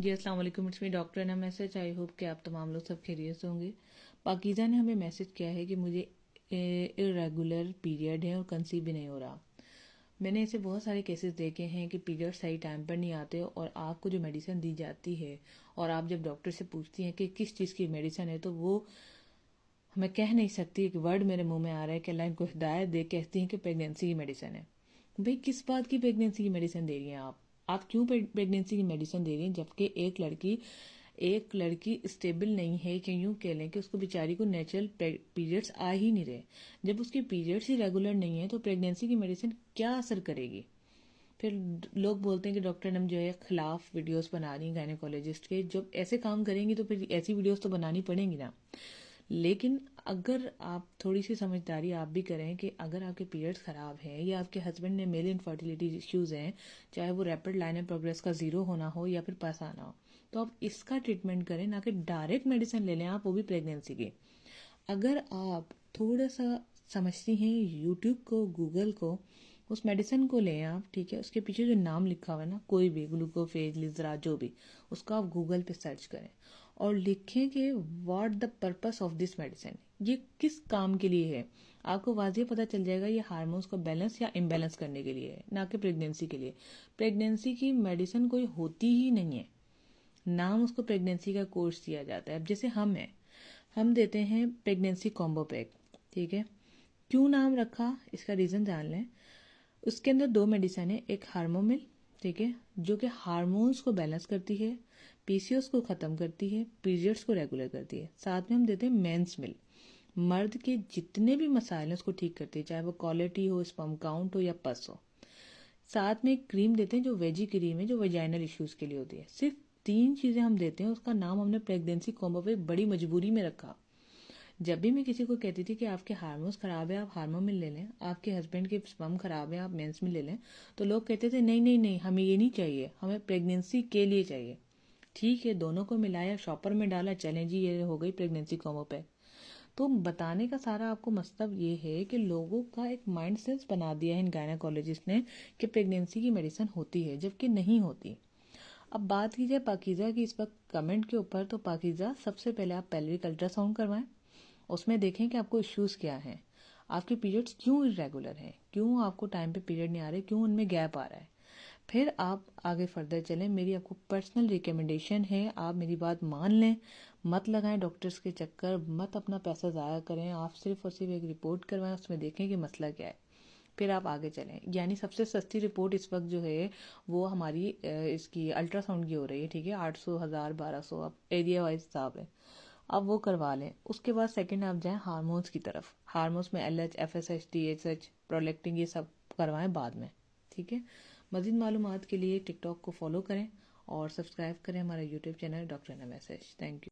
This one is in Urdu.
جی السلام علیکم، اٹس می ڈاکٹر انا میسج. آئی ہوپ کہ آپ تمام لوگ سب خیریت سے ہوں گے. پاکیزہ نے ہمیں میسج کیا ہے کہ مجھے ارریگولر پیریڈ ہے اور کنسیو بھی نہیں ہو رہا. میں نے ایسے بہت سارے کیسز دیکھے ہیں کہ پیریڈ صحیح ٹائم پر نہیں آتے اور آپ کو جو میڈیسن دی جاتی ہے اور آپ جب ڈاکٹر سے پوچھتی ہیں کہ کس چیز کی میڈیسن ہے تو وہ میں کہہ نہیں سکتی. ایک ورڈ میرے منہ میں آ رہا ہے کہ اللہ ان کو ہدایت دے. کہتی ہیں کہ پریگنینسی کی میڈیسن ہے. بھئی کس بات کی پریگنینسی کی میڈیسن دے رہی ہیں آپ کیوں پریگنینسی کی میڈیسن دے رہی ہیں جبکہ ایک لڑکی اسٹیبل نہیں ہے کہ یوں کہہ لیں کہ اس کو بیچاری کو نیچرل پیریڈز آ ہی نہیں رہے. جب اس کے پیریڈز ہی ریگولر نہیں ہیں تو پریگنینسی کی میڈیسن کیا اثر کرے گی؟ پھر لوگ بولتے ہیں کہ ڈاکٹر نم جو ہے خلاف ویڈیوز بنا رہی ہیں گائنیکولوجسٹ کے. جب ایسے کام کریں گی تو پھر ایسی ویڈیوز تو بنانی پڑیں گی نا. لیکن اگر آپ تھوڑی سی سمجھداری آپ بھی کریں کہ اگر آپ کے پیریڈز خراب ہیں یا آپ کے ہسبینڈ نے میل انفرٹیلیٹی ایشوز ہیں، چاہے وہ ریپڈ لائن آف پروگریس کا 0 ہونا ہو یا پھر پاس آنا ہو، تو آپ اس کا ٹریٹمنٹ کریں، نہ کہ ڈائریکٹ میڈیسن لے لیں آپ، وہ بھی پریگنینسی کی. اگر آپ تھوڑا سا سمجھتی ہیں یوٹیوب کو، گوگل کو، اس میڈیسن کو لیں آپ، ٹھیک ہے، اس کے پیچھے جو نام لکھا ہوا ہے نا، کوئی بھی گلوکوفیج، لیزرا، جو بھی، اس کو آپ گوگل پہ سرچ کریں اور لکھیں کہ what the purpose of this medicine, یہ کس کام کے لیے ہے. آپ کو واضح پتہ چل جائے گا یہ ہارمونس کو بیلنس یا امبیلنس کرنے کے لیے ہے، نہ کہ پریگنینسی کے لیے. پریگنینسی کی میڈیسن کوئی ہوتی ہی نہیں ہے، نام اس کو پریگنینسی کا کورس دیا جاتا ہے. اب جیسے ہم دیتے ہیں پریگنینسی کومبو پیک، ٹھیک ہے. کیوں نام رکھا اس کا ریزن جان لیں. اس کے اندر 2 میڈیسن ہے، ایک ہارمومل، ٹھیک ہے، جو کہ ہارمونس کو بیلنس کرتی ہے، پی سی اوز کو ختم کرتی ہے، پیریڈز کو ریگولر کرتی ہے. ساتھ میں ہم دیتے ہیں مینس مل، مرد کے جتنے بھی مسائل ہیں اس کو ٹھیک کرتی ہے، چاہے وہ کوالٹی ہو، اسپرم کاؤنٹ ہو یا پس ہو. ساتھ میں ایک کریم دیتے ہیں جو ویجی کریم ہے، جو ویجائنل ایشوز کے لیے ہوتی ہے. صرف 3 چیزیں ہم دیتے ہیں. اس کا نام ہم نے پریگنینسی کومبو پہ بڑی مجبوری میں رکھا. جب بھی میں کسی کو کہتی تھی کہ آپ کے ہارمونس خراب ہے آپ ہارمون لے لیں، آپ کے ہسبینڈ کے اسپرم خراب ہے آپ مینس میں لے لیں، تو لوگ کہتے تھے نہیں ہمیں یہ نہیں چاہیے، ہمیں پریگنینسی کے لیے چاہیے. ٹھیک ہے، دونوں کو ملایا، شاپر میں ڈالا، چلیں جی یہ ہو گئی پریگنینسی کومبو پیک. تو بتانے کا سارا آپ کو مطلب یہ ہے کہ لوگوں کا ایک مائنڈ سیٹ بنا دیا ہے ان گائنیکولوجسٹ نے کہ پریگنینسی کی میڈیسن ہوتی ہے جبکہ نہیں ہوتی. اب بات کی جائے پاکیزہ کی اس وقت کمنٹ کے اوپر، تو پاکیزہ سب سے پہلے آپ پیلوک الٹرا ساؤنڈ کروائیں، اس میں دیکھیں کہ آپ کو ایشوز کیا ہیں، آپ کے پیریڈز کیوں ارریگولر ہیں، کیوں آپ کو ٹائم پہ پیریڈ نہیں آ رہے، کیوں ان میں گیپ آ رہا ہے. پھر آپ آگے فردر چلیں. میری آپ کو پرسنل ریکمنڈیشن ہے، آپ میری بات مان لیں، مت لگائیں ڈاکٹرز کے چکر، مت اپنا پیسہ ضائع کریں. آپ صرف اور صرف ایک رپورٹ کروائیں، اس میں دیکھیں کہ مسئلہ کیا ہے، پھر آپ آگے چلیں. یعنی سب سے سستی رپورٹ اس وقت جو ہے وہ ہماری اس کی الٹرا ساؤنڈ کی ہو رہی ہے، ٹھیک ہے، 800، 1000، 1200، اب ایریا وائز حساب ہے، آپ وہ کروا لیں. اس کے بعد سیکنڈ آپ جائیں ہارمونس کی طرف. ہارمونس میں LH، FSH، TSH، پرولیکٹن، یہ سب کروائیں بعد میں، ٹھیک ہے. مزید معلومات کے لیے ٹک ٹاک کو فالو کریں اور سبسکرائب کریں ہمارا یوٹیوب چینل ڈاکٹر انا میسج. Thank you.